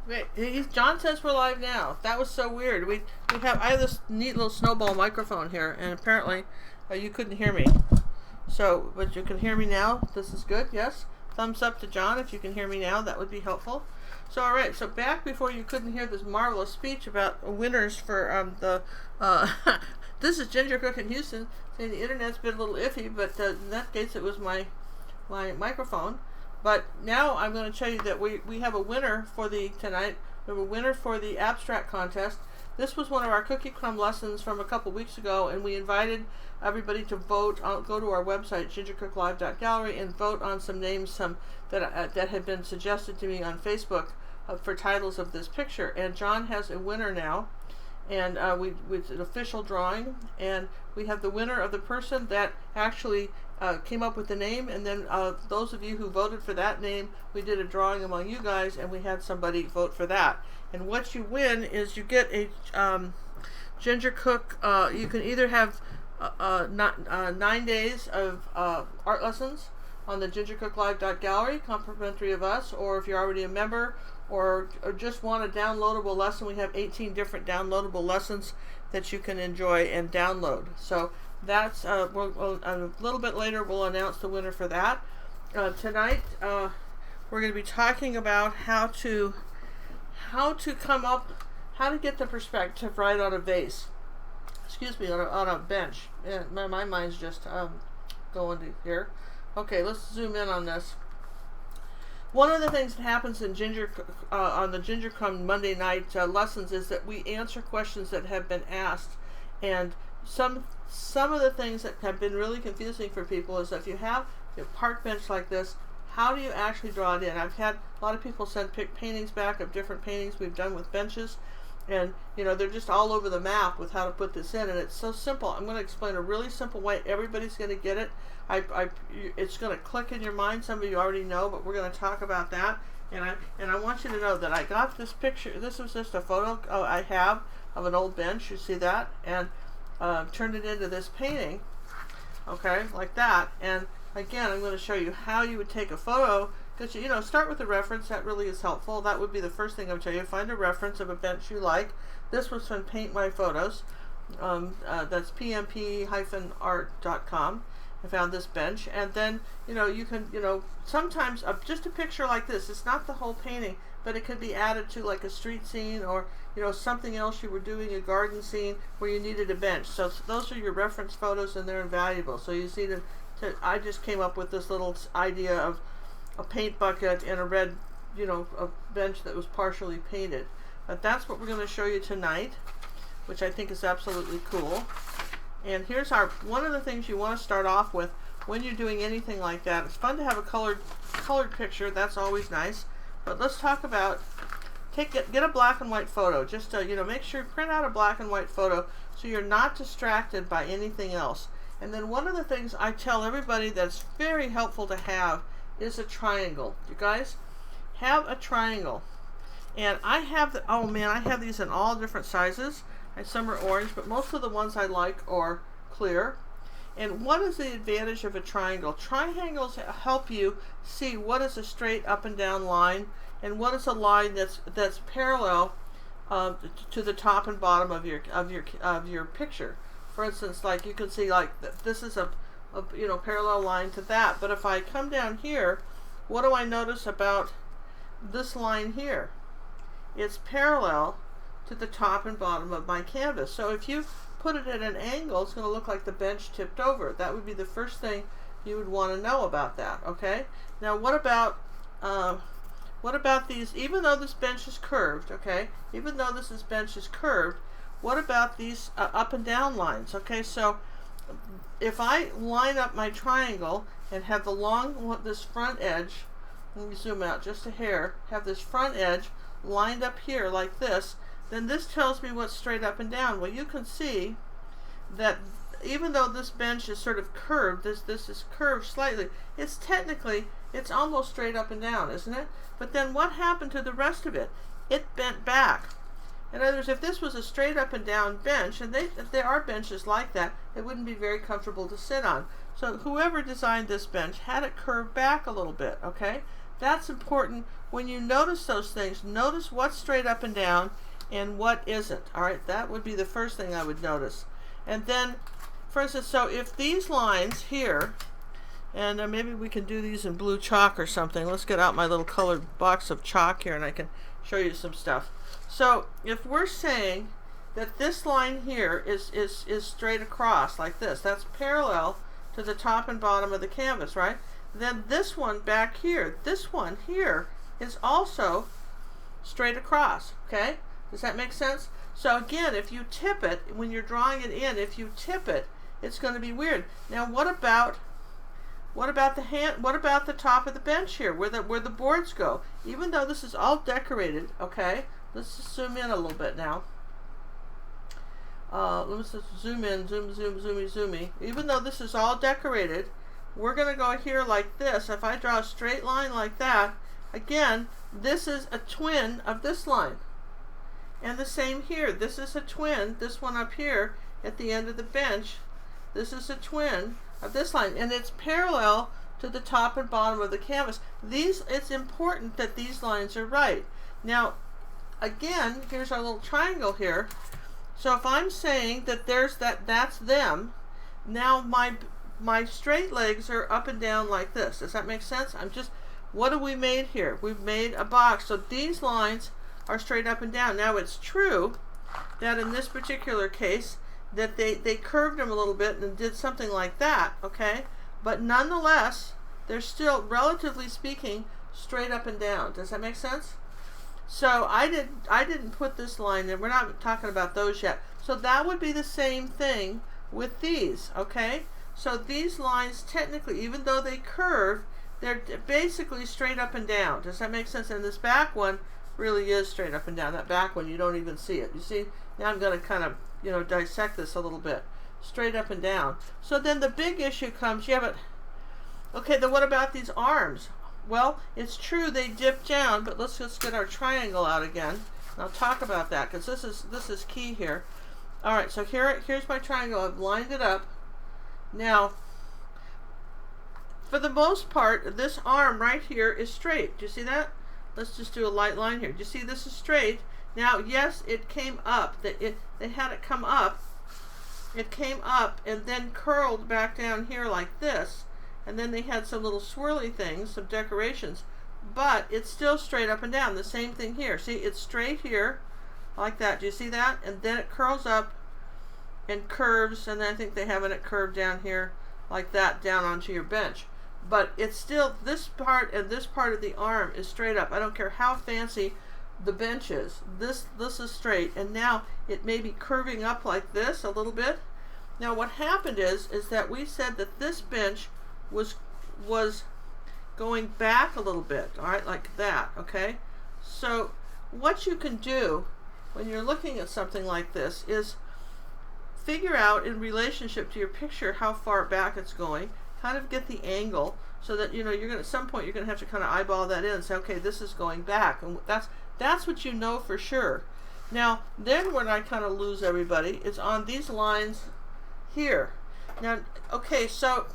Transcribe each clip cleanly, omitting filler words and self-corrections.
Wait, John says we're live now. That was so weird. I have this neat little snowball microphone here, and apparently you couldn't hear me. So, but you can hear me now. This is good. Yes. Thumbs up to John if you can hear me now. That would be helpful. So, all right. So back before you couldn't hear this marvelous speech about winners for this is Ginger Cook in Houston saying the internet's been a little iffy, but in that case it was my microphone. But now I'm going to tell you that we have a winner for tonight. We have a winner for the abstract contest. This was one of our cookie crumb lessons from a couple weeks ago, and we invited everybody to vote. Go to our website, gingercooklive.gallery, and vote on some names that had been suggested to me on Facebook for titles of this picture. And John has a winner now, and it's an official drawing, and we have the winner of the person that actually came up with the name, and then those of you who voted for that name, we did a drawing among you guys, and we had somebody vote for that. And what you win is you get a Ginger Cook. You can either have 9 days of art lessons on the gingercooklive.gallery, complimentary of us, or if you're already a member, or just want a downloadable lesson, we have 18 different downloadable lessons that you can enjoy and download. So that's a little bit later we'll announce the winner for that. Tonight we're going to be talking about how to get the perspective right on a vase. Excuse me, on a bench. Yeah, my mind's just going to here. Okay, let's zoom in on this. One of the things that happens in on the Ginger Crumb Monday night lessons is that we answer questions that have been asked, and some of the things that have been really confusing for people is that if you have a park bench like this, how do you actually draw it in? I've had a lot of people send paintings back of different paintings we've done with benches, and they're just all over the map with how to put this in, and it's so simple. I'm going to explain a really simple way. Everybody's going to get it. It's going to click in your mind. Some of you already know, but we're going to talk about that. And I want you to know that I got this picture. This was just a photo I have of an old bench. You see that? And turned it into this painting. Okay, like that. And again, I'm going to show you how you would take a photo. Because, start with a reference. That really is helpful. That would be the first thing I would tell you. Find a reference of a bench you like. This was from Paint My Photos. That's pmp-art.com. I found this bench. And then, you can, sometimes just a picture like this. It's not the whole painting, but it could be added to like a street scene or, something else you were doing, a garden scene where you needed a bench. So those are your reference photos, and they're invaluable. So you see I just came up with this little idea of a paint bucket and a red, a bench that was partially painted. But that's what we're going to show you tonight, which I think is absolutely cool. And here's one of the things you want to start off with when you're doing anything like that. It's fun to have a colored picture. That's always nice. But let's talk about get a black and white photo. Just make sure you print out a black and white photo so you're not distracted by anything else. And then one of the things I tell everybody that's very helpful to have is a triangle. You guys have a triangle. And I have I have these in all different sizes. Some are orange, but most of the ones I like are clear. And what is the advantage of a triangle? Triangles help you see what is a straight up and down line, and what is a line that's parallel to the top and bottom of your picture. For instance, like you can see, like this is a parallel line to that. But if I come down here, what do I notice about this line here? It's parallel to the top and bottom of my canvas. So if you put it at an angle, it's going to look like the bench tipped over. That would be the first thing you would want to know about that. Okay. Now what about these? Even though this bench is curved, okay. Even though this bench is curved, what about these up and down lines? Okay. So if I line up my triangle and have this front edge, let me zoom out just a hair, have this front edge lined up here like this, then this tells me what's straight up and down. Well, you can see that even though this bench is sort of curved, this is curved slightly, it's almost straight up and down, isn't it? But then what happened to the rest of it? It bent back. In other words, if this was a straight up and down bench, and there are benches like that, it wouldn't be very comfortable to sit on. So whoever designed this bench had it curved back a little bit, okay? That's important when you notice those things, notice what's straight up and down and what isn't. All right, that would be the first thing I would notice. And then, for instance, so if these lines here, and maybe we can do these in blue chalk or something. Let's get out my little colored box of chalk here and I can show you some stuff. So if we're saying that this line here is straight across like this, that's parallel to the top and bottom of the canvas, right? Then this one back here, this one here is also straight across, okay? Does that make sense? So again, if you tip it, when you're drawing it in, if you tip it, it's going to be weird. Now what about the hand? What about the top of the bench here, where the boards go? Even though this is all decorated, okay? Let's just zoom in a little bit now. Let's just zoom in, zoomy. Even though this is all decorated, we're going to go here like this. If I draw a straight line like that, again, this is a twin of this line. And the same here. This is a twin, this one up here at the end of the bench. This is a twin of this line, and it's parallel to the top and bottom of the canvas. It's important that these lines are right. Now, again, here's our little triangle here. So if I'm saying that that's them, now my straight legs are up and down like this. Does that make sense? What have we made here? We've made a box. So these lines are straight up and down. Now it's true that in this particular case, that they curved them a little bit and did something like that, okay? But nonetheless, they're still, relatively speaking, straight up and down. Does that make sense? So I didn't put this line in. We're not talking about those yet. So that would be the same thing with these, okay? So these lines, technically, even though they curve, they're basically straight up and down. Does that make sense? And this back one really is straight up and down. That back one, you don't even see it. You see? Now I'm going to kind of, dissect this a little bit. Straight up and down. So then the big issue comes, yeah, but, okay, then what about these arms? Well, it's true they dip down, but let's just get our triangle out again. And I'll talk about that, because this is key here. All right, so here's my triangle. I've lined it up. Now, for the most part, this arm right here is straight. Do you see that? Let's just do a light line here. Do you see this is straight? Now, yes, it came up. They had it come up. It came up and then curled back down here like this. And then they had some little swirly things, some decorations. But it's still straight up and down. The same thing here. See, it's straight here like that. Do you see that? And then it curls up and curves. And then I think they have it curved down here like that down onto your bench. But it's still, this part and this part of the arm is straight up. I don't care how fancy the bench is. This is straight, and now it may be curving up like this a little bit. Now what happened is that we said that this bench was going back a little bit, all right, like that, okay? So what you can do when you're looking at something like this is figure out in relationship to your picture how far back it's going, kind of get the angle so that you're going to, at some point you're going to have to kind of eyeball that in and say, okay, this is going back, and that's what you know for sure. Now then when I kind of lose everybody is on these lines here. Now, okay, so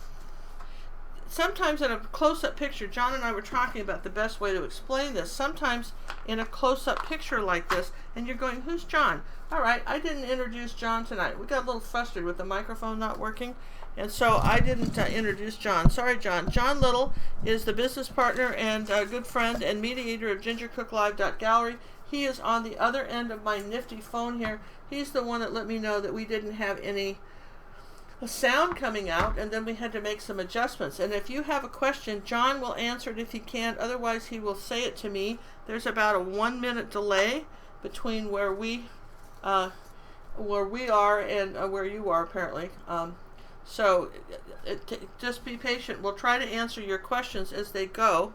sometimes in a close-up picture, John and I were talking about the best way to explain this. Sometimes in a close-up picture like this, and you're going, who's John? All right, I didn't introduce John tonight. We got a little frustrated with the microphone not working, and so I didn't introduce John. Sorry, John. John Little is the business partner and good friend and mediator of GingerCookLive.gallery. He is on the other end of my nifty phone here. He's the one that let me know that we didn't have any sound coming out, and then we had to make some adjustments. And if you have a question, John will answer it if he can. Otherwise, he will say it to me. There's about a 1-minute delay between where we are and where you are, apparently. So just be patient. We'll try to answer your questions as they go.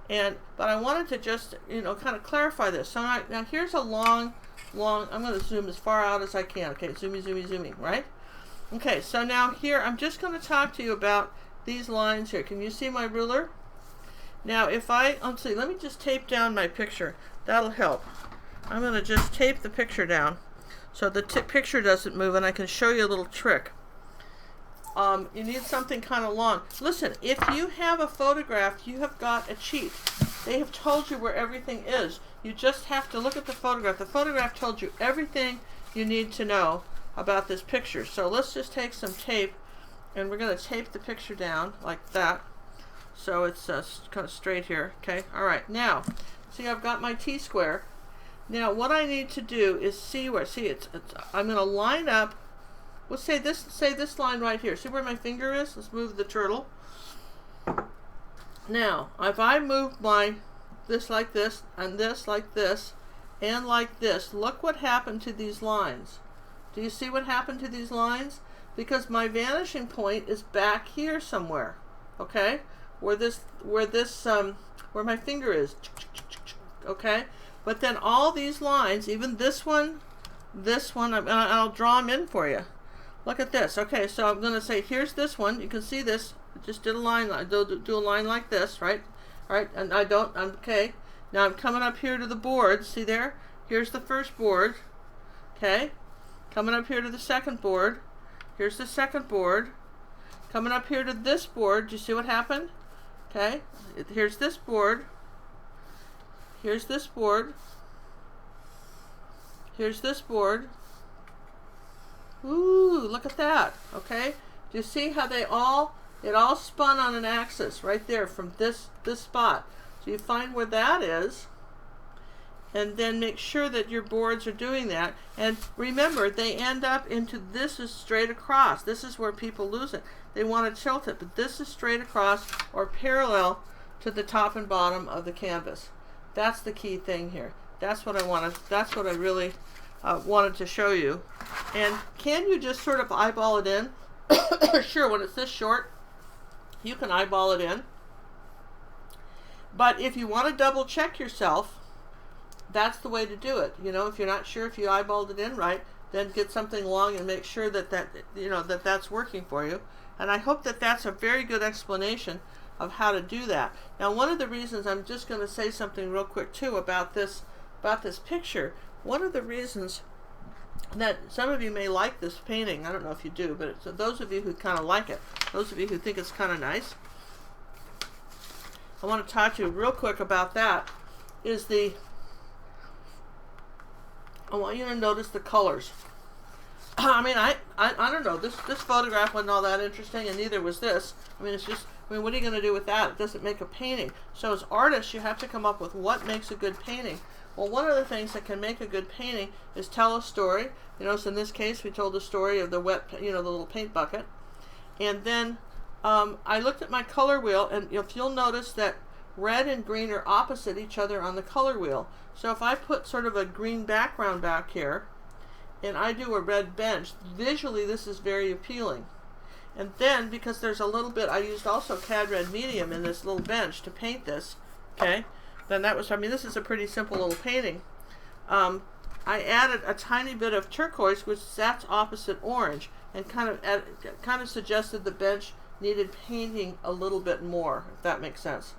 But I wanted to just kind of clarify this. So now here's a long. I'm going to zoom as far out as I can. Okay, zooming, right? Okay, so now here, I'm just going to talk to you about these lines here. Can you see my ruler? Now, let's see, let me just tape down my picture. That'll help. I'm going to just tape the picture down so the picture doesn't move, and I can show you a little trick. You need something kind of long. Listen, if you have a photograph, you have got a cheat. They have told you where everything is. You just have to look at the photograph. The photograph told you everything you need to know about this picture. So let's just take some tape, and we're going to tape the picture down like that, so it's kind of straight here. Okay, all right. Now, see, I've got my T-square. Now, what I need to do is see where. See, I'm going to line up. Let's say this line right here. See where my finger is? Let's move the turtle. Now, if I move this like this, and this like this, and like this, look what happened to these lines. Do you see what happened to these lines? Because my vanishing point is back here somewhere, okay? Where my finger is, okay? But then all these lines, even this one, and I'll draw them in for you. Look at this. Okay, so I'm going to say, here's this one. You can see this. I just did a line. I do a line like this, right? All right, and okay. Now I'm coming up here to the board. See there? Here's the first board. Okay. Coming up here to the second board. Here's the second board. Coming up here to this board. Do you see what happened? Okay. Here's this board. Here's this board. Here's this board. Ooh, look at that. Okay. Do you see how it all spun on an axis right there from this spot? So you find where that is, and then make sure that your boards are doing that. And remember, they end up into, this is straight across. This is where people lose it. They want to tilt it, but this is straight across or parallel to the top and bottom of the canvas. That's the key thing here. That's what I really wanted to show you. And can you just sort of eyeball it in? Sure, when it's this short, you can eyeball it in. But if you want to double check yourself, that's the way to do it. You know, if you're not sure if you eyeballed it in right, then get something long and make sure that that's working for you. And I hope that that's a very good explanation of how to do that. Now, one of the reasons, I'm just going to say something real quick too about this picture. One of the reasons that some of you may like this painting, I don't know if you do, but it's those of you who kind of like it, those of you who think it's kind of nice, I want to talk to you real quick about that. I want you to notice the colors. I mean, I don't know. This photograph wasn't all that interesting, and neither was this. I mean, what are you going to do with that? It doesn't make a painting. So as artists, you have to come up with what makes a good painting. Well, one of the things that can make a good painting is tell a story. You know, so in this case, we told the story of the the little paint bucket. And then I looked at my color wheel, and if you'll notice that red and green are opposite each other on the color wheel. So if I put sort of a green background back here, and I do a red bench, visually this is very appealing. And then, because there's a little bit, I used also Cad Red Medium in this little bench to paint this, okay? Then that was, I mean, this is a pretty simple little painting. I added a tiny bit of turquoise, which that's opposite orange, and kind of suggested the bench needed painting a little bit more, if that makes sense.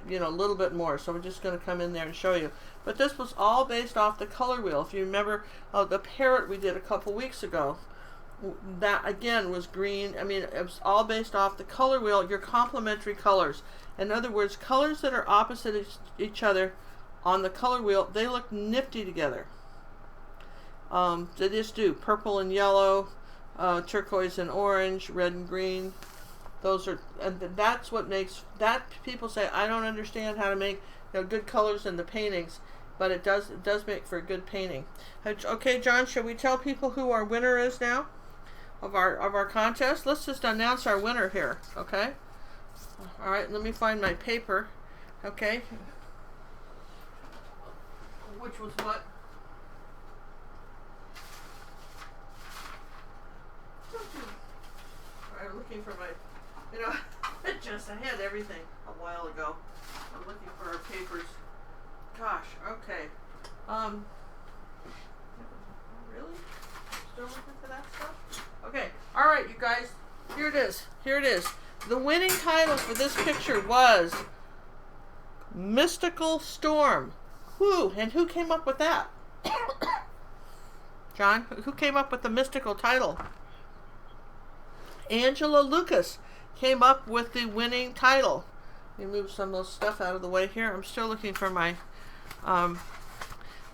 You know, a little bit more. So we're just going to come in there and show you. But this was all based off the color wheel. If you remember the parrot we did a couple weeks ago, that again was green. I mean, it was all based off the color wheel, your complementary colors. In other words, colors that are opposite each other on the color wheel, they look nifty together. They just do. Purple and yellow, turquoise and orange, red and green. Those are, and that's what makes that. People say, I don't understand how to make good colors in the paintings, but it does make for a good painting. Okay, John, shall we tell people who our winner is now of our contest? Let's just announce our winner here. Okay. All right. Let me find my paper. Okay. Which was what? All right, I'm looking for my. You know, I had everything a while ago. I'm looking for our papers. Gosh, okay. Really? Still looking for that stuff? Okay, alright, you guys. Here it is. Here it is. The winning title for this picture was Mystical Storm. Who? And who came up with that? John, who came up with the mystical title? Angela Lucas came up with the winning title. Let me move some of those stuff out of the way here. I'm still looking for my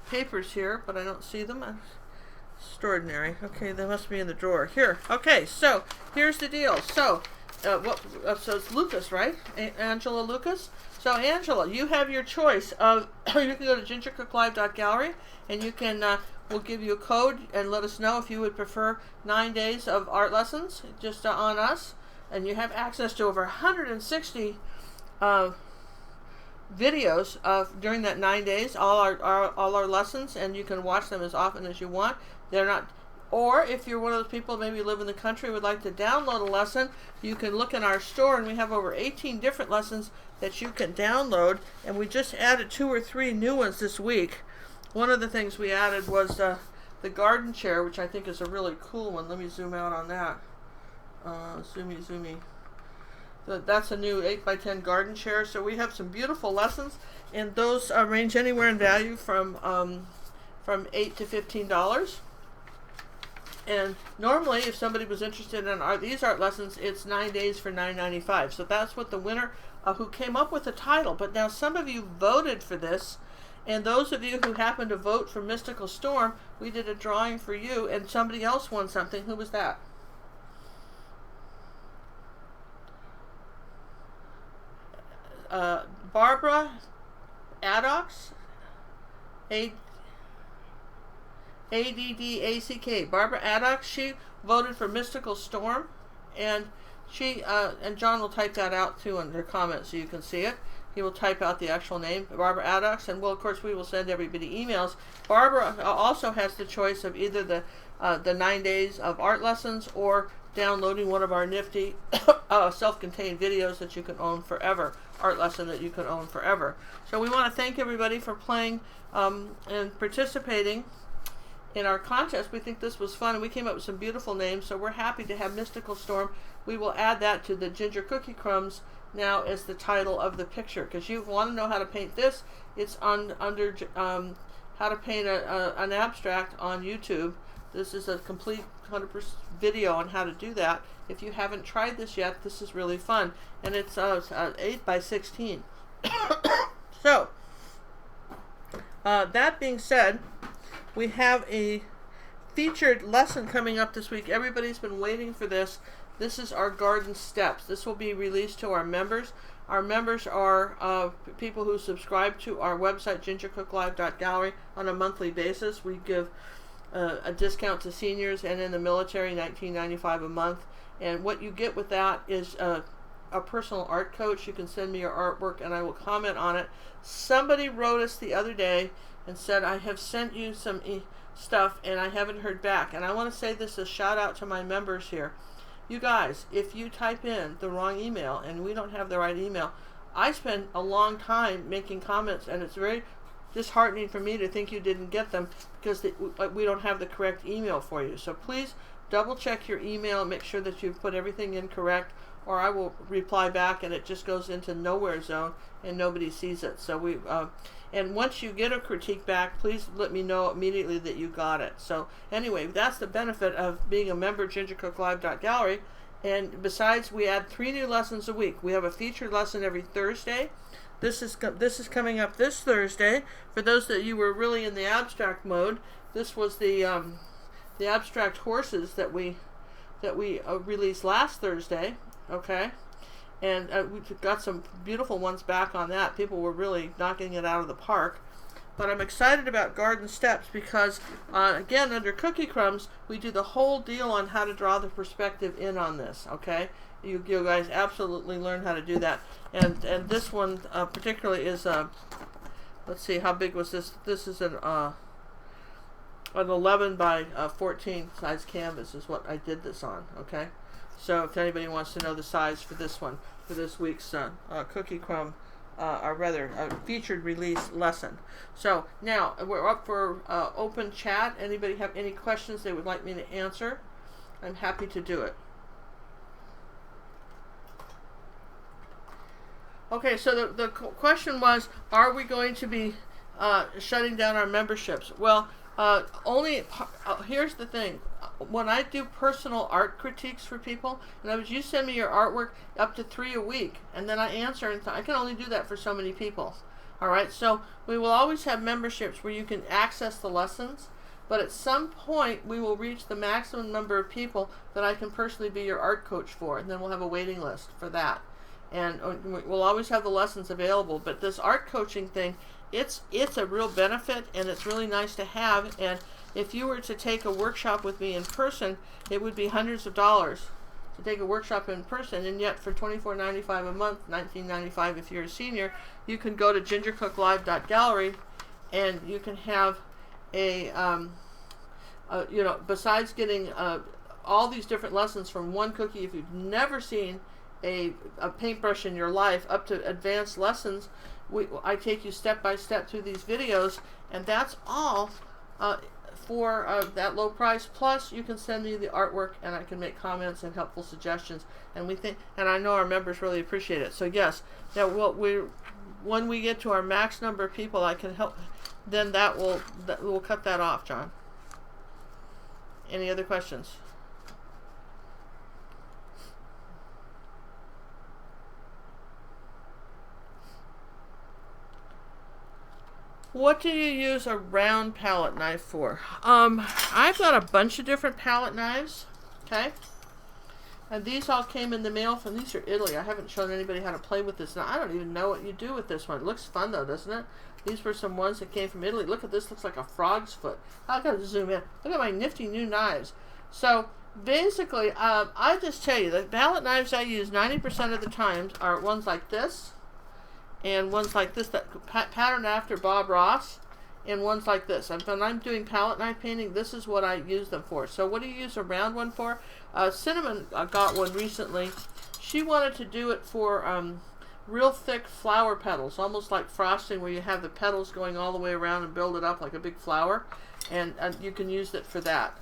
papers here, but I don't see them. Extraordinary. Okay, they must be in the drawer. Here. Okay, so here's the deal. So, so it's Lucas, right? Angela Lucas? So, Angela, you have your choice of, you can go to gingercooklive.gallery, and you can, we'll give you a code and let us know if you would prefer 9 days of art lessons just on us. And you have access to over 160 videos during that 9 days, all our lessons, and you can watch them as often as you want. They're not, or if you're one of those people, maybe you live in the country, would like to download a lesson, you can look in our store, and we have over 18 different lessons that you can download, and we just added 2 or 3 new ones this week. One of the things we added was the garden chair, which I think is a really cool one. Let me zoom out on that. Zoomy. That's a new 8x10 garden chair. So we have some beautiful lessons, and those range anywhere in value from $8 to $15. And normally, if somebody was interested in these art lessons, it's 9 days for $9.95. So that's what the winner who came up with the title. But now some of you voted for this, and those of you who happened to vote for Mystical Storm, we did a drawing for you, and somebody else won something. Who was that? Barbara Addox, ADDACK. Barbara Addox. She voted for Mystical Storm, and she and John will type that out too in her comments so you can see it. He will type out the actual name, Barbara Addox, and of course we will send everybody emails. Barbara also has the choice of either the 9 days of art lessons or downloading one of our nifty self-contained videos that you can own forever, art lesson that you can own forever. So we want to thank everybody for playing and participating in our contest. We think this was fun, and we came up with some beautiful names, so we're happy to have Mystical Storm. We will add that to the Ginger Cookie Crumbs now as the title of the picture, because you want to know how to paint this. It's under how to paint an abstract on YouTube. This is a complete 100% video on how to do that. If you haven't tried this yet, this is really fun, and it's 8x16. So that being said, we have a featured lesson coming up this week. Everybody's been waiting for this. This is our garden steps. This will be released to our members. Our members are people who subscribe to our website, gingercooklive.gallery, on a monthly basis. We give a discount to seniors and in the military, $19.95 a month. And what you get with that is a personal art coach. You can send me your artwork and I will comment on it. Somebody wrote us the other day and said, I have sent you some stuff and I haven't heard back. And I want to say this as a shout out to my members here. You guys, if you type in the wrong email and we don't have the right email, I spend a long time making comments, and it's very disheartening for me to think you didn't get them because we don't have the correct email for you. So please double check your email and make sure that you've put everything in correct, or I will reply back and it just goes into nowhere zone and nobody sees it. So and once you get a critique back, please let me know immediately that you got it. So anyway, that's the benefit of being a member at gingercooklive.gallery. And besides, we add 3 new lessons a week. We have a featured lesson every Thursday. This is coming up this Thursday. For those that you were really in the abstract mode, this was the abstract horses that we released last Thursday. Okay. And we got some beautiful ones back on that. People were really knocking it out of the park. But I'm excited about Garden Steps because, again, under Cookie Crumbs, we do the whole deal on how to draw the perspective in on this, okay? You guys absolutely learn how to do that. And this one particularly is, let's see, how big was this? This is an 11 by 14 size canvas is what I did this on, okay? So if anybody wants to know the size for this one, for this week's Cookie Crumb, or rather, featured release lesson. So now we're up for open chat. Anybody have any questions they would like me to answer? I'm happy to do it. Okay, so the question was, are we going to be shutting down our memberships? Well, Here's the thing. When I do personal art critiques for people, in other words, you send me your artwork up to 3 a week, and then I answer, and I can only do that for so many people. All right, so we will always have memberships where you can access the lessons, but at some point we will reach the maximum number of people that I can personally be your art coach for, and then we'll have a waiting list for that. And we'll always have the lessons available, but this art coaching thing, it's a real benefit, and it's really nice to have. And if you were to take a workshop with me in person, it would be hundreds of dollars to take a workshop in person, and yet for $24.95 a month, $19.95 if you're a senior, you can go to gingercooklive.gallery, and you can have besides getting all these different lessons from one cookie, if you've never seen a paintbrush in your life, up to advanced lessons, I take you step by step through these videos, and that's all for that low price. Plus, you can send me the artwork, and I can make comments and helpful suggestions. And I know our members really appreciate it. So yes, now when we get to our max number of people, I can help. Then we'll cut that off, John. Any other questions? What do you use a round palette knife for? I've got a bunch of different palette knives, okay? And these all came in the mail from, these are Italy. I haven't shown anybody how to play with this. Now, I don't even know what you do with this one. It looks fun though, doesn't it? These were some ones that came from Italy. Look at this, looks like a frog's foot. I've got to zoom in. Look at my nifty new knives. So basically, I just tell you, the palette knives I use 90% of the time are ones like this, and ones like this that patterned after Bob Ross, and ones like this. When I'm doing palette knife painting, this is what I use them for. So what do you use a round one for? Cinnamon got one recently. She wanted to do it for real thick flower petals, almost like frosting, where you have the petals going all the way around and build it up like a big flower, and you can use it for that.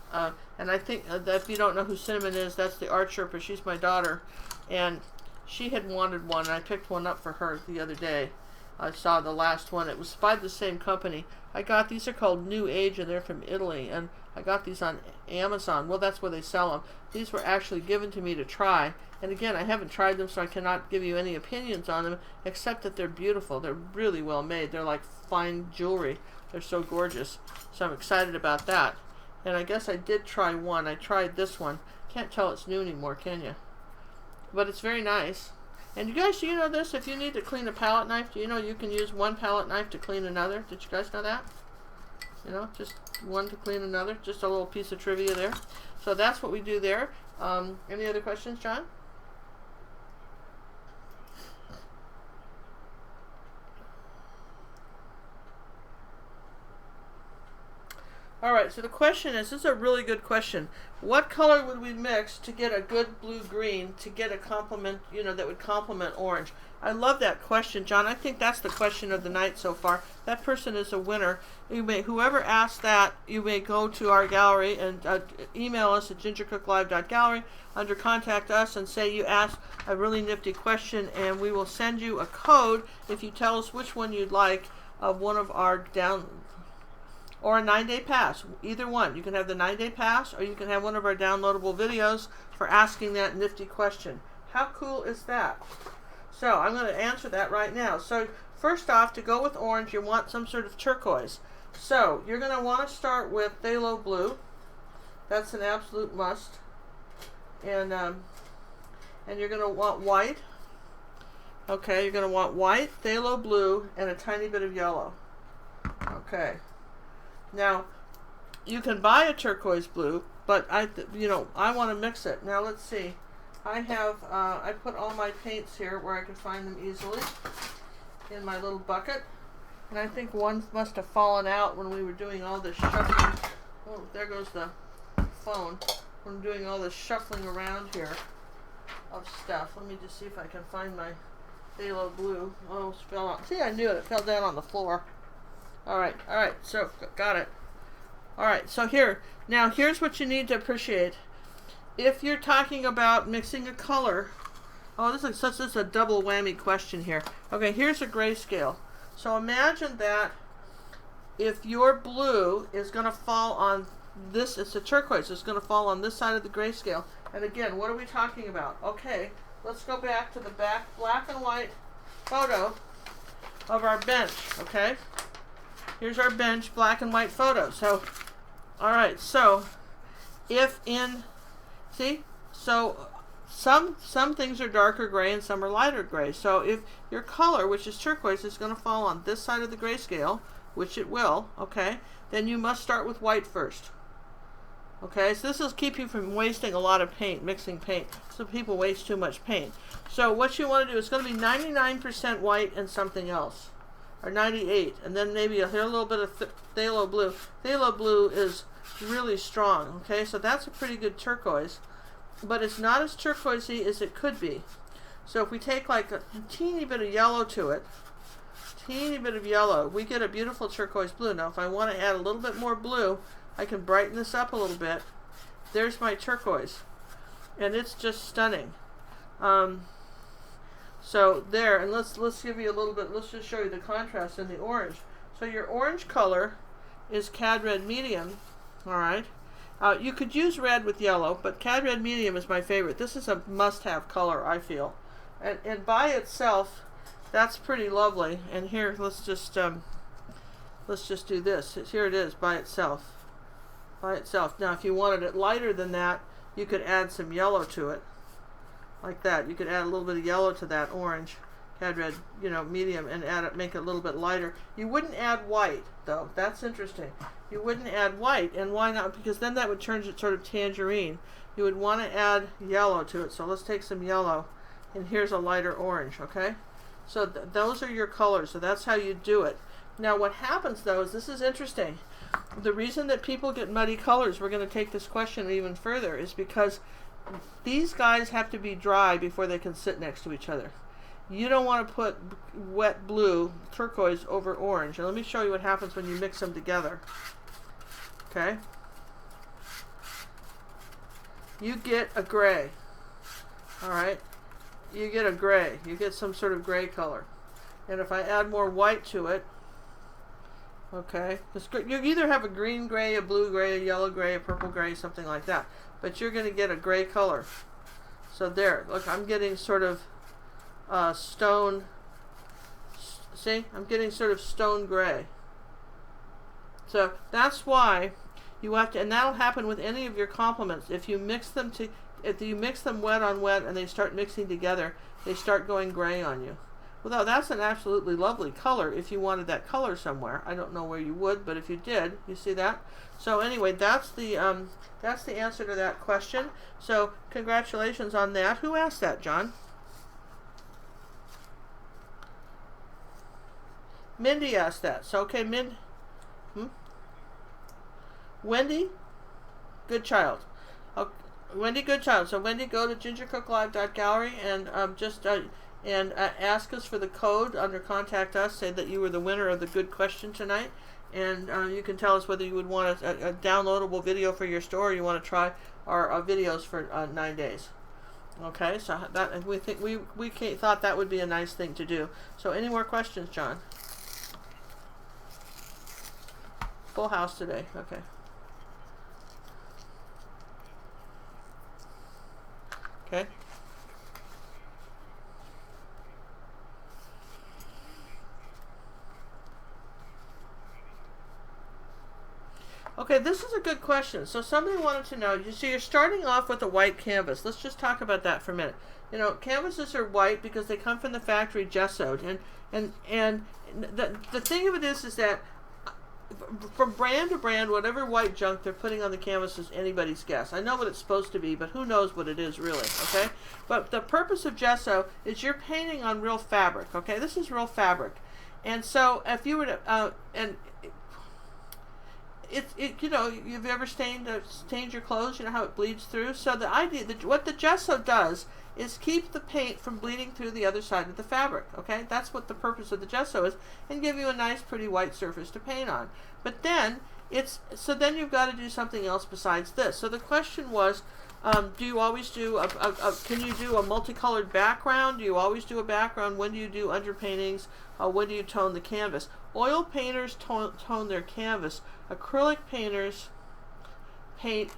And I think that if you don't know who Cinnamon is, that's the art Sherpa. She's my daughter, and she had wanted one, and I picked one up for her the other day. I saw the last one. It was by the same company. These are called New Age, and they're from Italy, and I got these on Amazon. Well, that's where they sell them. These were actually given to me to try, and again, I haven't tried them, so I cannot give you any opinions on them, except that they're beautiful. They're really well made. They're like fine jewelry. They're so gorgeous, so I'm excited about that. And I guess I did try one. I tried this one. Can't tell it's new anymore, can you? But it's very nice. And you guys, do you know this? If you need to clean a palette knife, do you know you can use one palette knife to clean another? Did you guys know that? You know, just one to clean another. Just a little piece of trivia there. So that's what we do there. Any other questions, John? All right, so the question is, this is a really good question. What color would we mix to get a good blue-green, to get a complement, that would complement orange? I love that question, John. I think that's the question of the night so far. That person is a winner. Whoever asked that, you may go to our gallery and email us at gingercooklive.gallery under Contact Us and say you asked a really nifty question, and we will send you a code if you tell us which one you'd like of one of our or a 9-day pass. Either one. You can have the 9-day pass, or you can have one of our downloadable videos for asking that nifty question. How cool is that? So I'm going to answer that right now. So first off, to go with orange, you want some sort of turquoise. So you're going to want to start with phthalo blue. That's an absolute must. And you're going to want white. Okay, you're going to want white, phthalo blue, and a tiny bit of yellow. Okay. Now, you can buy a turquoise blue, but I want to mix it. Now, let's see. I put all my paints here where I can find them easily in my little bucket. And I think one must have fallen out when we were doing all this shuffling. Oh, there goes the phone. When I'm doing all this shuffling around here of stuff. Let me just see if I can find my phthalo blue. Oh, it fell out. See, I knew it. It fell down on the floor. All right, so got it. All right, so here's what you need to appreciate. If you're talking about mixing a color, this is a double whammy question here. Okay, here's a grayscale. So imagine that if your blue is going to fall on this, it's a turquoise, it's going to fall on this side of the grayscale. And again, what are we talking about? Okay, let's go back to the black and white photo of our bench, okay? Here's our bench black and white photo. So, all right, so if in, see, so some things are darker gray and some are lighter gray. So if your color, which is turquoise, is going to fall on this side of the grayscale, which it will, okay, then you must start with white first. Okay, so this will keep you from wasting a lot of paint, mixing paint. So people waste too much paint. So what you want to do is going to be 99% white and something else, or 98, and then maybe a little bit of phthalo blue. Phthalo blue is really strong. Okay, so that's a pretty good turquoise, but it's not as turquoisey as it could be. So if we take like a teeny bit of yellow to it, teeny bit of yellow, we get a beautiful turquoise blue. Now if I want to add a little bit more blue, I can brighten this up a little bit. There's my turquoise, and it's just stunning. So there, and let's give you a little bit, let's just show you the contrast in the orange. So your orange color is Cad Red Medium, all right? You could use red with yellow, but Cad Red Medium is my favorite. This is a must-have color, I feel. And by itself, that's pretty lovely. And here, let's just do this. Here it is by itself. By itself. Now, if you wanted it lighter than that, you could add some yellow to it, like that. You could add a little bit of yellow to that orange, Cad Red, medium, and make it a little bit lighter. You wouldn't add white, though. That's interesting. You wouldn't add white, and why not? Because then that would turn it sort of tangerine. You would want to add yellow to it. So let's take some yellow, and here's a lighter orange. Okay, so those are your colors. So that's how you do it. Now, what happens though is this is interesting. The reason that people get muddy colors, we're going to take this question even further, is because these guys have to be dry before they can sit next to each other. You don't want to put wet blue, turquoise over orange. And let me show you what happens when you mix them together. Okay? You get a gray. All right? You get a gray. You get some sort of gray color. And if I add more white to it, okay, you either have a green gray, a blue gray, a yellow gray, a purple gray, something like that. But you're going to get a gray color. So there, look, I'm getting sort of stone, see? I'm getting sort of stone gray. So that's why you have to, and that'll happen with any of your complements. If you mix them wet on wet and they start mixing together, they start going gray on you. Well, that's an absolutely lovely color if you wanted that color somewhere. I don't know where you would, but if you did, you see that? So anyway, that's the answer to that question. So congratulations on that. Who asked that, John? Mindy asked that. So okay, Wendy, good child. Okay. Wendy, good child. So Wendy, go to gingercooklive.gallery and ask us for the code under Contact Us. Say that you were the winner of the good question tonight, and you can tell us whether you would want a downloadable video for your store, or you want to try our videos for 9 days. Okay, so that we think we thought that would be a nice thing to do. So any more questions, John? Full house today. Okay. Okay. Okay, this is a good question. So somebody wanted to know, you see, you're starting off with a white canvas. Let's just talk about that for a minute. Canvases are white because they come from the factory gessoed. And the thing of it is that from brand to brand, whatever white junk they're putting on the canvas is anybody's guess. I know what it's supposed to be, but who knows what it is really, okay? But the purpose of gesso is you're painting on real fabric, okay? This is real fabric. And so if you were to, you've ever stained your clothes, you know how it bleeds through? So the idea, what the gesso does is keep the paint from bleeding through the other side of the fabric, okay? That's what the purpose of the gesso is, and give you a nice pretty white surface to paint on. But then, then you've got to do something else besides this. So the question was, do you always do can you do a multicolored background? Do you always do a background? When do you do underpaintings? When do you tone the canvas? Oil painters tone their canvas. Acrylic painters paint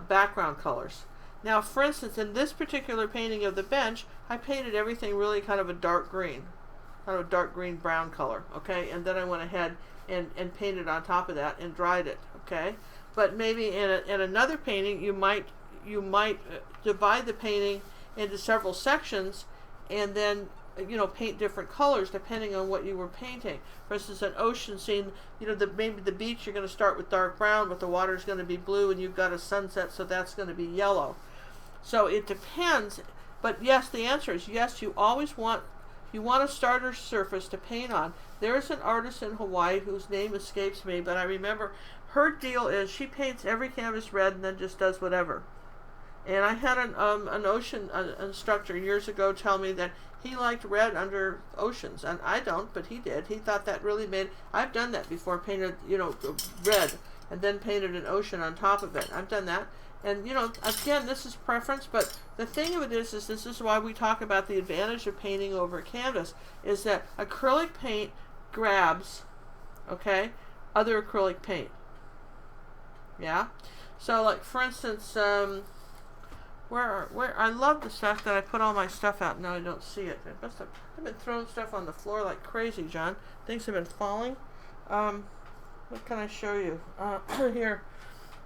background colors. Now, for instance, in this particular painting of the bench, I painted everything really kind of a dark green, kind of a dark green brown color, okay? And then I went ahead and painted on top of that and dried it, okay? But maybe in another painting, you might divide the painting into several sections and then, you know, paint different colors depending on what you were painting. For instance, an ocean scene, you know, maybe the beach, you're going to start with dark brown, but the water is going to be blue, and you've got a sunset, so that's going to be yellow. So it depends, but yes, the answer is yes. You always want a starter surface to paint on. There's an artist in Hawaii whose name escapes me, but I remember her deal is she paints every canvas red and then just does whatever. And I had an ocean instructor years ago tell me that he liked red under oceans, and I don't, but he did. He thought that really made. I've done that before, painted, you know, red and then painted an ocean on top of it. I've done that. And, you know, again, this is preference, but the thing of it is this is why we talk about the advantage of painting over canvas, is that acrylic paint grabs, okay, other acrylic paint. Yeah? So, like, for instance, where I love the stuff that I put all my stuff out. Now I don't see it. I've been throwing stuff on the floor like crazy, John. Things have been falling. What can I show you? Here.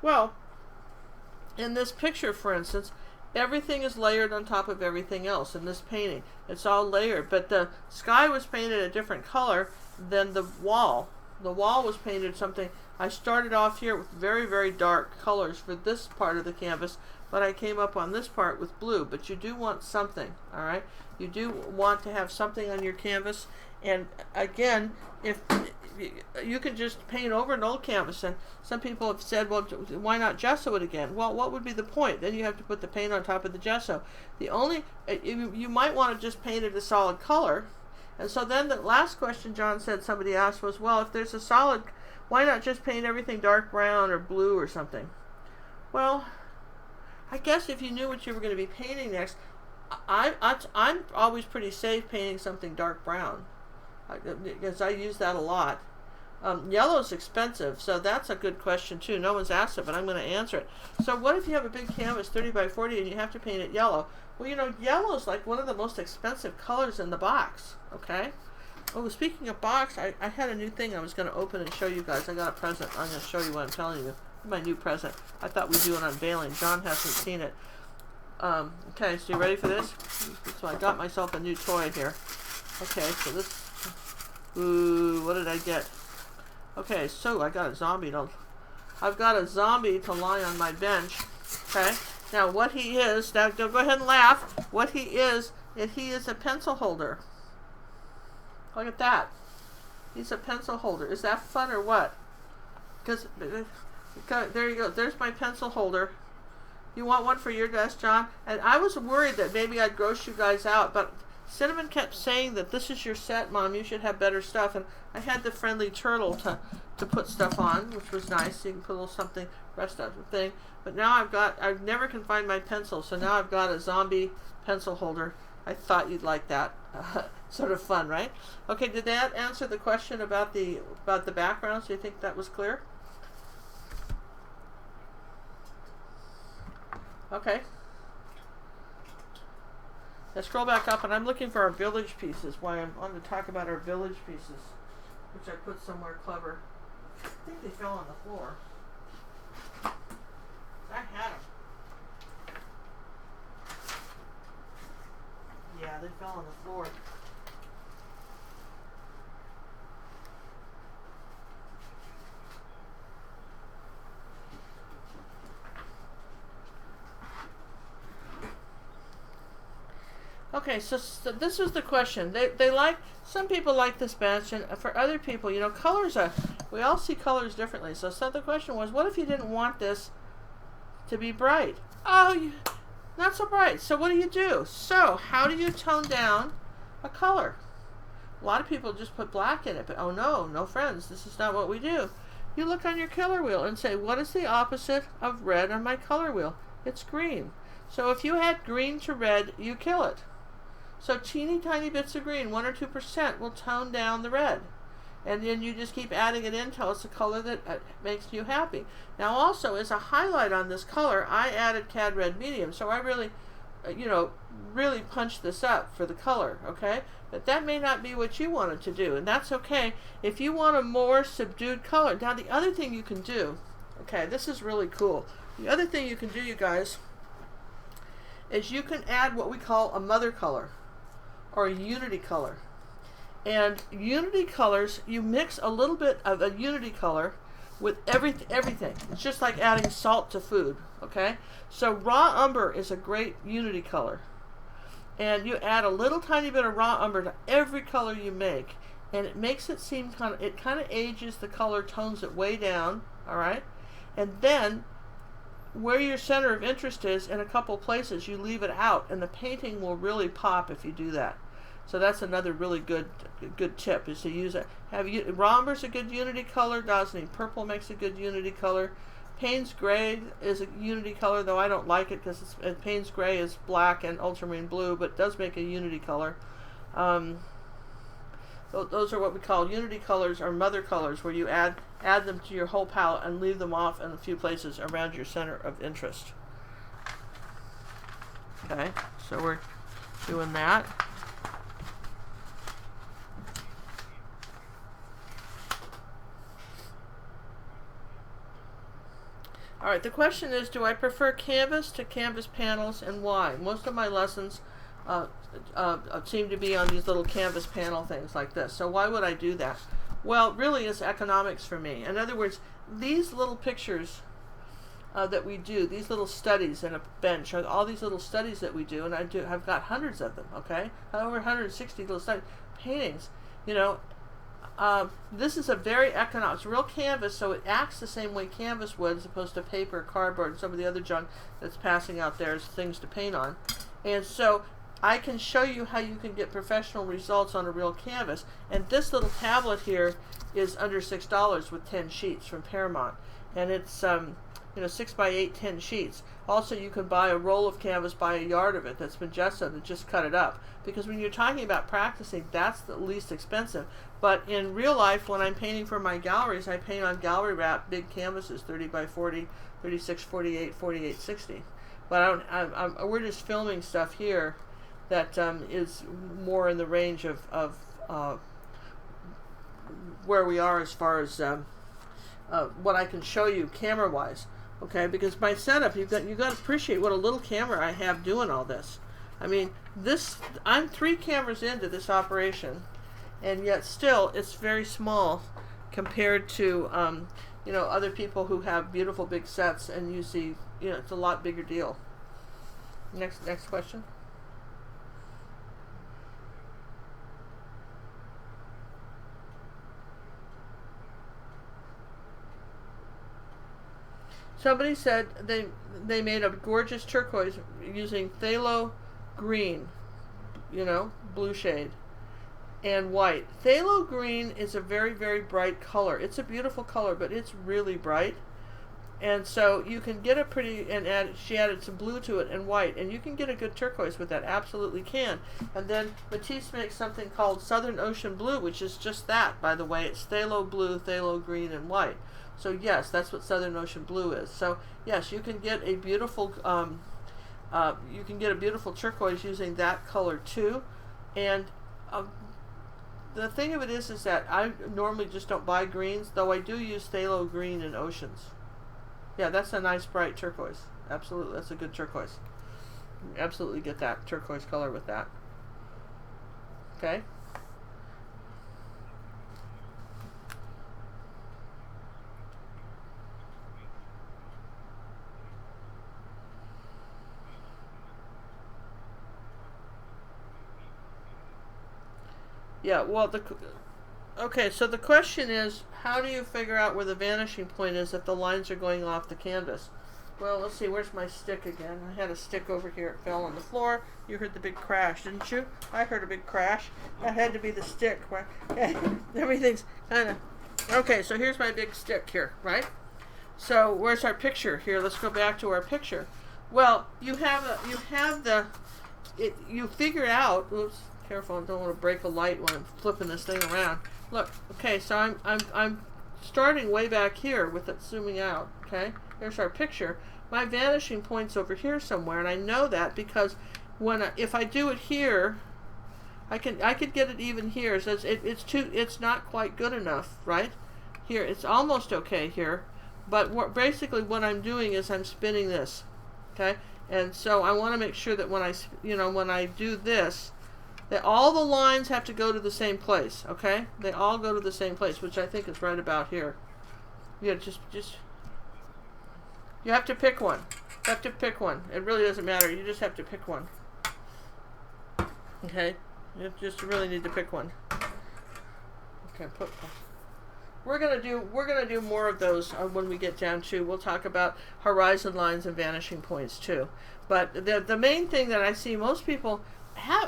Well, in this picture, for instance, everything is layered on top of everything else in this painting. It's all layered, but the sky was painted a different color than the wall. The wall was painted something. I started off here with very, very dark colors for this part of the canvas, but I came up on this part with blue. But you do want something, all right? You do want to have something on your canvas. And again, if you can just paint over an old canvas, and some people have said, well, why not gesso it again? Well, what would be the point? Then you have to put the paint on top of the gesso. You might want to just paint it a solid color. And so then the last question John said somebody asked was, well, if there's a solid, why not just paint everything dark brown or blue or something? Well, I guess if you knew what you were going to be painting next, I'm always pretty safe painting something dark brown, because I use that a lot. Yellow's expensive, so that's a good question too. No one's asked it, but I'm going to answer it. So what if you have a big canvas, 30 by 40, and you have to paint it yellow? Well, you know, yellow is like one of the most expensive colors in the box, okay? Oh, speaking of box, I had a new thing I was going to open and show you guys. I got a present. I'm going to show you what I'm telling you. My new present. I thought we'd do an unveiling. John hasn't seen it. Okay, so you ready for this? So I got myself a new toy here. Okay, so this... Ooh, what did I get? Okay, so I've got a zombie to lie on my bench. Okay, now what he is, now don't go ahead and laugh. What he is a pencil holder. Look at that. He's a pencil holder. Is that fun or what? Because, there you go. There's my pencil holder. You want one for your desk, John? And I was worried that maybe I'd gross you guys out, but Cinnamon kept saying that this is your set, Mom. You should have better stuff. And I had the friendly turtle to put stuff on, which was nice. So you can put a little something, rest of the thing. But now I've never can find my pencil, so now I've got a zombie pencil holder. I thought you'd like that. Sort of fun, right? Okay, did that answer the question about the backgrounds? Do you think that was clear? Okay. Now scroll back up, and I'm looking for our village pieces. Why I'm on to talk about our village pieces, which I put somewhere clever. I think they fell on the floor. I had them. Yeah, they fell on the floor. Okay, so this was the question. Some people like this bench, and for other people, you know, colors we all see colors differently. So the question was, what if you didn't want this to be bright? Oh, not so bright. So what do? So how do you tone down a color? A lot of people just put black in it, but oh no, friends, this is not what we do. You look on your color wheel and say, what is the opposite of red on my color wheel? It's green. So if you add green to red, you kill it. So teeny tiny bits of green, 1 or 2%, will tone down the red. and then you just keep adding it in until it's a color that makes you happy. Now also, as a highlight on this color, I added Cad Red Medium, so I really, really punched this up for the color, okay? But that may not be what you wanted to do, and that's okay. If you want a more subdued color, now the other thing you can do, okay, this is really cool. The other thing you can do, you guys, is you can add what we call a mother color, or a unity color. And unity colors, you mix a little bit of a unity color with everything. It's just like adding salt to food, okay? So raw umber is a great unity color. And you add a little tiny bit of raw umber to every color you make, and it makes it seem kind of ages the color, tones it way down, all right? And then where your center of interest is, in a couple places, you leave it out, and the painting will really pop if you do that. So that's another really good tip, is to use it. Raw umber's a good unity color. Gosney purple makes a good unity color. Payne's gray is a unity color, though I don't like it because Payne's gray is black and ultramarine blue, but it does make a unity color. Those are what we call unity colors, or mother colors, where you add them to your whole palette and leave them off in a few places around your center of interest. Okay, so we're doing that. All right, the question is, do I prefer canvas to canvas panels, and why? Most of my lessons seem to be on these little canvas panel things like this. So why would I do that? Well, really it's economics for me. In other words, these little pictures that we do, these little studies in a bench, are all these little studies that we do, and I've got hundreds of them, okay? Over 160 little studies, paintings, this is a very economic, it's real canvas, so it acts the same way canvas would, as opposed to paper, cardboard, and some of the other junk that's passing out there as things to paint on. And so I can show you how you can get professional results on a real canvas. And this little tablet here is under $6 with 10 sheets from Paramount. And it's 6 by 8, 10 sheets. Also, you can buy a roll of canvas, buy a yard of it that's been gessoed, and just cut it up. Because when you're talking about practicing, that's the least expensive. But in real life, when I'm painting for my galleries, I paint on gallery wrap, big canvases, 30 by 40, 36, 48, 48, 60. But we're just filming stuff here that is more in the range of where we are as far as what I can show you camera-wise. Okay, because my setup, you've got to appreciate what a little camera I have doing all this. I mean, I'm 3 cameras into this operation, and yet still it's very small compared to other people who have beautiful big sets, and you see, it's a lot bigger deal. Next question. Somebody said they made a gorgeous turquoise using phthalo green, blue shade, and white. Phthalo green is a very, very bright color. It's a beautiful color, but it's really bright. And so you can get a pretty, she added some blue to it and white, and you can get a good turquoise with that, absolutely can. And then Matisse makes something called Southern Ocean Blue, which is just that, by the way. It's phthalo blue, phthalo green, and white. So yes, that's what Southern Ocean Blue is. So yes, you can get a beautiful turquoise using that color too. And the thing of it is that I normally just don't buy greens, though I do use phthalo green in oceans. Yeah, that's a nice bright turquoise. Absolutely, that's a good turquoise. Absolutely get that turquoise color with that. Okay. Yeah, well, okay, so the question is, how do you figure out where the vanishing point is if the lines are going off the canvas? Well, let's see, where's my stick again? I had a stick over here, it fell on the floor. You heard the big crash, didn't you? I heard a big crash. That had to be the stick. Everything's kind of... Okay, so here's my big stick here, right? So where's our picture? Here, let's go back to our picture. Well, you figure out, oops, careful, I don't want to break a light when I'm flipping this thing around. Look, okay, so I'm starting way back here with it zooming out, okay? Here's our picture. My vanishing point's over here somewhere, and I know that because if I do it here, I could get it even here. It says it's not quite good enough, right? Here, it's almost okay here, but basically what I'm doing is I'm spinning this, okay? And so I want to make sure that when I do this, that all the lines have to go to the same place, okay? They all go to the same place, which I think is right about here. Yeah, just you have to pick one. You have to pick one. It really doesn't matter. You just have to pick one. Okay? You just really need to pick one. Okay, we're gonna do more of those when we get down to. We'll talk about horizon lines and vanishing points too. But the main thing that I see most people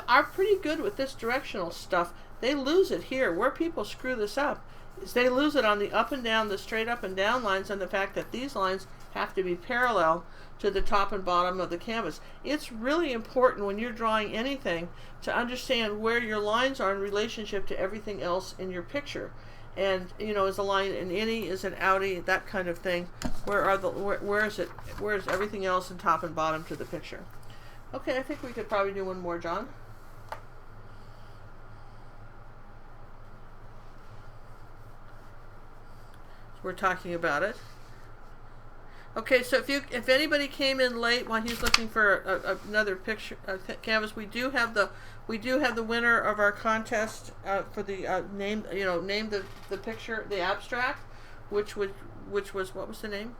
are pretty good with this directional stuff. They lose it here. Where people screw this up is they lose it on the up and down, the straight up and down lines, and the fact that these lines have to be parallel to the top and bottom of the canvas. It's really important when you're drawing anything to understand where your lines are in relationship to everything else in your picture. And is a line an innie, is an outie, that kind of thing. Where is it? Where is everything else in top and bottom to the picture? Okay, I think we could probably do one more, John. We're talking about it. Okay, so if anybody came in late while he's looking for another picture canvas, we do have the winner of our contest for the name the picture, the abstract, which was what was the name?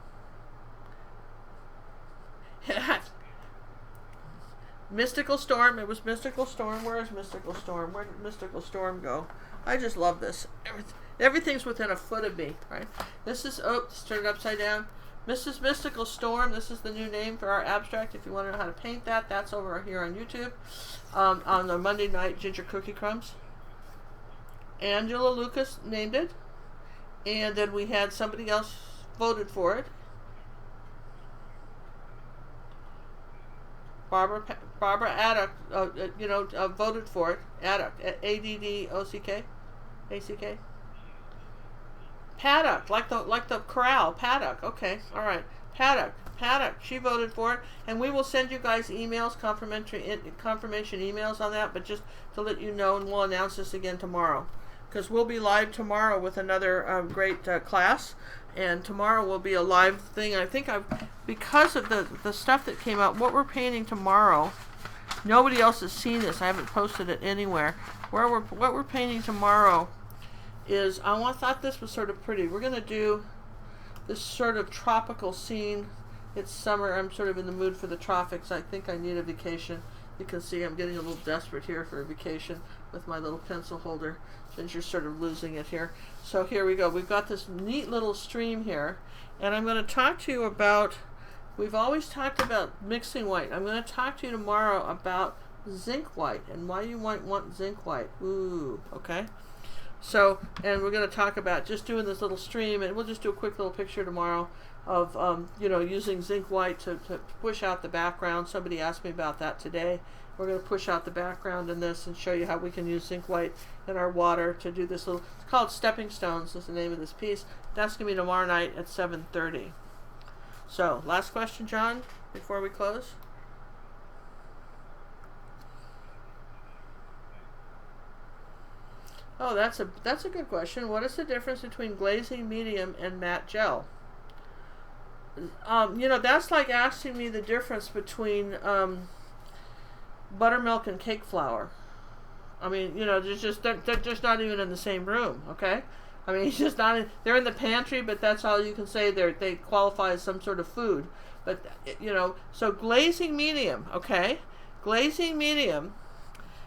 Mystical Storm. It was Mystical Storm. Where is Mystical Storm? Where did Mystical Storm go? I just love this. Everything's within a foot of me, right? This is, let's turn it upside down. Mrs. Mystical Storm. This is the new name for our abstract. If you want to know how to paint that, that's over here on YouTube. On the Monday night Ginger Cookie Crumbs. Angela Lucas named it. And then we had somebody else voted for it. Barbara Addock, voted for it. Addock, A-D-D-O-C-K, A-C-K. Paddock, like the corral. Paddock. Okay, all right. Paddock. She voted for it, and we will send you guys emails, confirmation emails on that. But just to let you know, and we'll announce this again tomorrow, because we'll be live tomorrow with another great class. And tomorrow will be a live thing. I think because of the stuff that came out, what we're painting tomorrow, nobody else has seen this. I haven't posted it anywhere. What we're painting tomorrow is, I thought this was sort of pretty. We're going to do this sort of tropical scene. It's summer. I'm sort of in the mood for the tropics. I think I need a vacation. You can see I'm getting a little desperate here for a vacation with my little pencil holder. Ginger's sort of losing it here. So here we go. We've got this neat little stream here. And I'm going to talk to you about, we've always talked about mixing white. I'm going to talk to you tomorrow about zinc white and why you might want zinc white. Ooh, okay. So, and we're going to talk about just doing this little stream, and we'll just do a quick little picture tomorrow of, using zinc white to push out the background. Somebody asked me about that today. We're going to push out the background in this and show you how we can use zinc white in our water to do this little, it's called Stepping Stones is the name of this piece. That's going to be tomorrow night at 7:30. So, last question, John, before we close. Oh, that's a good question. What is the difference between glazing medium and matte gel? That's like asking me the difference between buttermilk and cake flour. I mean, they're just not even in the same room, okay? I mean, it's just not. They're in the pantry, but that's all you can say. They qualify as some sort of food. But so glazing medium, okay? Glazing medium.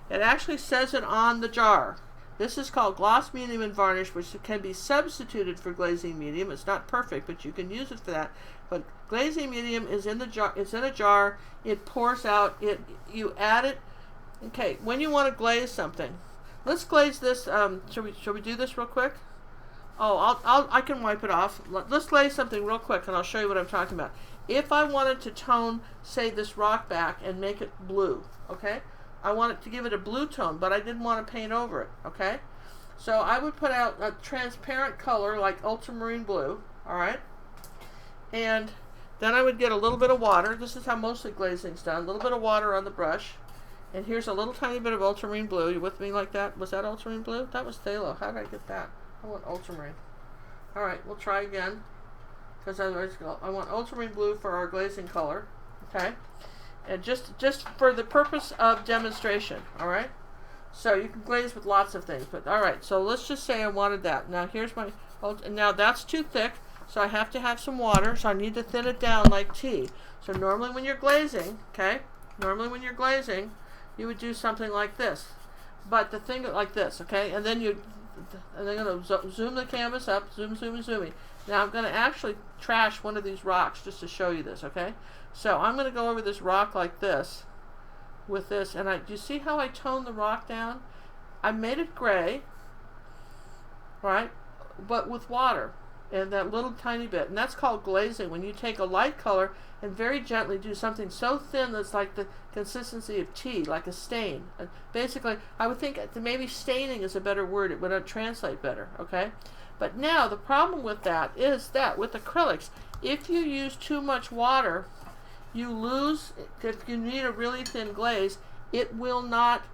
It actually says it on the jar. This is called gloss medium and varnish, which can be substituted for glazing medium. It's not perfect, but you can use it for that. But glazing medium is in the jar. It's in a jar. It pours out. You add it. Okay, when you want to glaze something, let's glaze this. Shall we do this real quick? Oh, I can wipe it off. Let's glaze something real quick, and I'll show you what I'm talking about. If I wanted to tone, say, this rock back and make it blue, okay? I wanted to give it a blue tone, but I didn't want to paint over it, okay? So I would put out a transparent color like ultramarine blue, all right? And then I would get a little bit of water. This is how mostly glazing's done. A little bit of water on the brush. And here's a little tiny bit of ultramarine blue. You with me like that? Was that ultramarine blue? That was phthalo. How did I get that? I want ultramarine. All right, we'll try again. Because I want ultramarine blue for our glazing color. Okay? And just for the purpose of demonstration. All right? So you can glaze with lots of things. But all right, so let's just say I wanted that. Now here's my... Now that's too thick. So I have to have some water, so I need to thin it down like tea. So normally when you're glazing, okay, you would do something like this. But the thing like this, okay, and then I'm going to zoom the canvas up, zooming. Now I'm going to actually trash one of these rocks just to show you this, okay? So I'm going to go over this rock like this, with this, and do you see how I toned the rock down? I made it gray, right, but with water. And that little tiny bit, and that's called glazing, when you take a light color and very gently do something so thin that's like the consistency of tea, like a stain. And basically, I would think that maybe staining is a better word. It would translate better, okay? But now, the problem with that is that with acrylics, if you use too much water, you lose, if you need a really thin glaze, it will not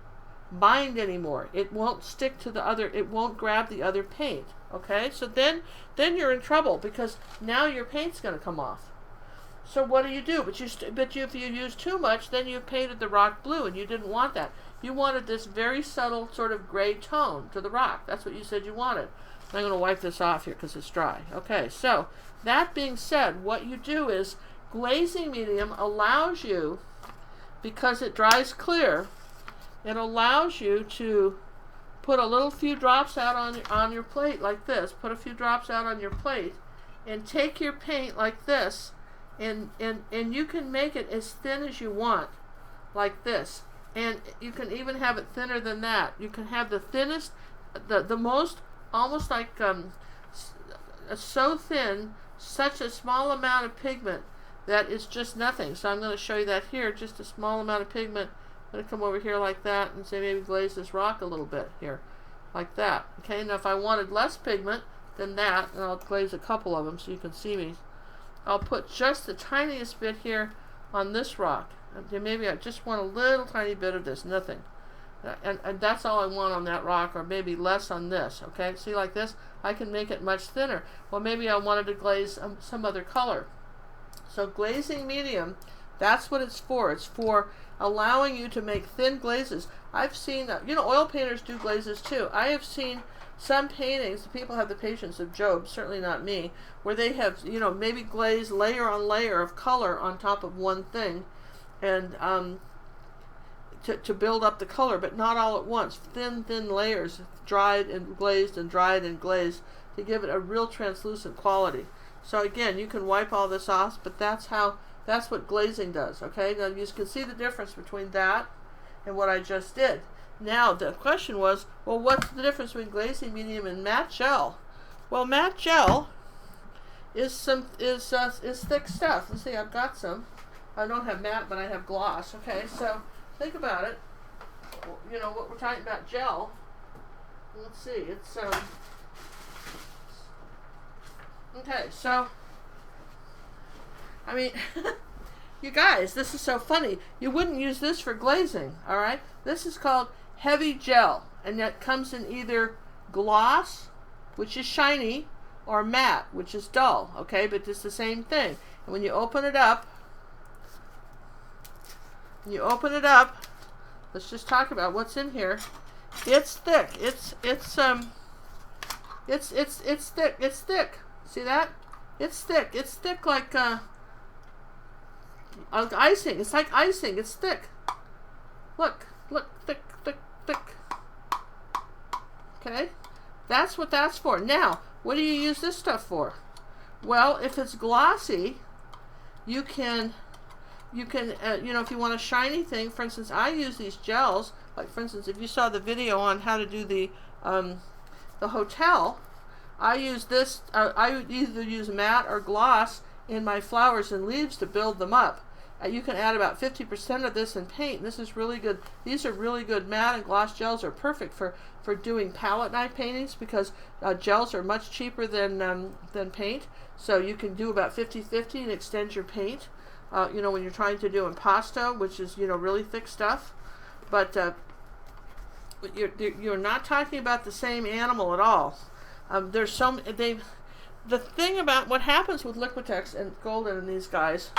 bind anymore. It won't stick to the other, it won't grab the other paint. Okay, so then you're in trouble because now your paint's going to come off. So what do? But if you use too much, then you've painted the rock blue, and you didn't want that. You wanted this very subtle sort of gray tone to the rock. That's what you said you wanted. I'm going to wipe this off here because it's dry. Okay, so that being said, what you do is glazing medium allows you, because it dries clear, it allows you to put a few drops out on your plate like this. Put a few drops out on your plate and take your paint like this, and you can make it as thin as you want like this, and you can even have it thinner than that. You can have the thinnest, the most, almost like so thin, such a small amount of pigment that it's just nothing. So I'm going to show you that here, just a small amount of pigment. I'm going to come over here like that and say maybe glaze this rock a little bit here, like that. Okay, now if I wanted less pigment than that, and I'll glaze a couple of them so you can see me, I'll put just the tiniest bit here on this rock. And maybe I just want a little tiny bit of this, nothing. And that's all I want on that rock, or maybe less on this, okay? See, like this, I can make it much thinner. Well, maybe I wanted to glaze some other color. So glazing medium, that's what it's for. It's for allowing you to make thin glazes. I've seen, oil painters do glazes too. I have seen some paintings, people have the patience of Job, certainly not me, where they have, maybe glazed layer on layer of color on top of one thing, and to build up the color, but not all at once. Thin layers, dried and glazed and dried and glazed, to give it a real translucent quality. So again, you can wipe all this off, but that's what glazing does, okay? Now you can see the difference between that and what I just did. Now the question was, well, what's the difference between glazing medium and matte gel? Well, matte gel is thick stuff. Let's see, I've got some. I don't have matte, but I have gloss. Okay, so think about it. What we're talking about, gel. Let's see, it's okay, so I mean, you guys, this is so funny. You wouldn't use this for glazing, all right? This is called heavy gel, and that comes in either gloss, which is shiny, or matte, which is dull, okay? But it's the same thing. And when you open it up, let's just talk about what's in here. It's thick. It's thick. It's thick. See that? It's thick. It's thick like icing. It's like icing. It's thick. Look, thick. Okay? That's what that's for. Now, what do you use this stuff for? Well, if it's glossy, you can if you want a shiny thing, for instance, I use these gels, like for instance, if you saw the video on how to do the hotel, I use this, I would either use matte or gloss in my flowers and leaves to build them up. you can add about 50% of this in paint. And this is really good. These are really good. Matte and gloss gels are perfect for doing palette knife paintings, because gels are much cheaper than paint. So you can do about 50-50 and extend your paint. You know, when you're trying to do impasto, which is, you know, really thick stuff. But you're not talking about the same animal at all. There's some, the thing about what happens with Liquitex and Golden and these guys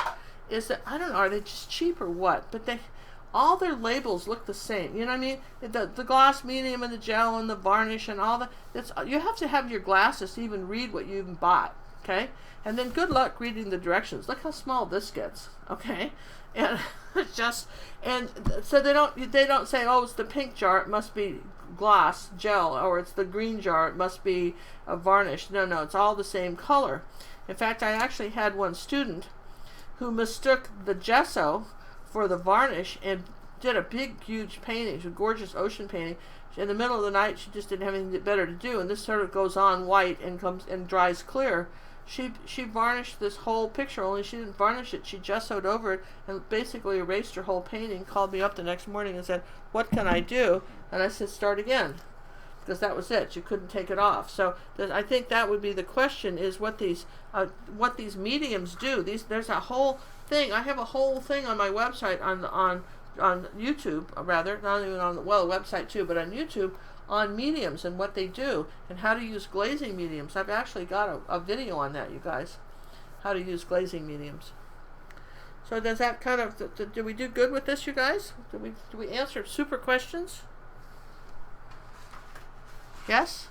is that, I don't know, are they just cheap or what? But all their labels look the same. You know what I mean? The gloss medium and the gel and the varnish and all that. You have to have your glasses to even read what you even bought. Okay? And then good luck reading the directions. Look how small this gets. Okay? And so they don't say, oh, it's the pink jar, it must be gloss gel, or it's the green jar, it must be a varnish. No, it's all the same color. In fact, I actually had one student who mistook the gesso for the varnish and did a big, huge painting, a gorgeous ocean painting. In the middle of the night, she just didn't have anything better to do, and this sort of goes on white and comes and dries clear. She varnished this whole picture, only she didn't varnish it. She gessoed over it and basically erased her whole painting. Called me up the next morning and said, "What can I do?" And I said, "Start again," because that was it. You couldn't take it off. So I think that would be the question: is what these mediums do. There's a whole thing. I have a whole thing on my website on YouTube, rather, not even on the website too, but on YouTube, on mediums and what they do and how to use glazing mediums. I've actually got a video on that, you guys, how to use glazing mediums. So does that kind of, did we do good with this, you guys? Did we answer super questions? Yes,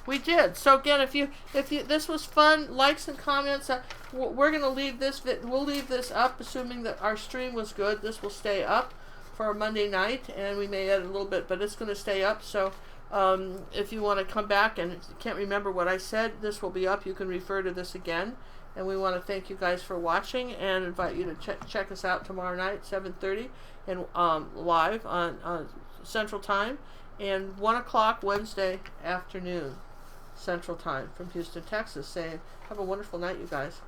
we did. So again, if you this was fun, likes and comments. We're going to leave this. We'll leave this up, assuming that our stream was good. This will stay up for Monday night, and we may add a little bit, but it's going to stay up. So if you want to come back and can't remember what I said, this will be up. You can refer to this again. And we want to thank you guys for watching and invite you to check us out tomorrow night, 7:30, and live on Central Time, and 1 o'clock Wednesday afternoon Central Time from Houston, Texas. Saying, have a wonderful night, you guys.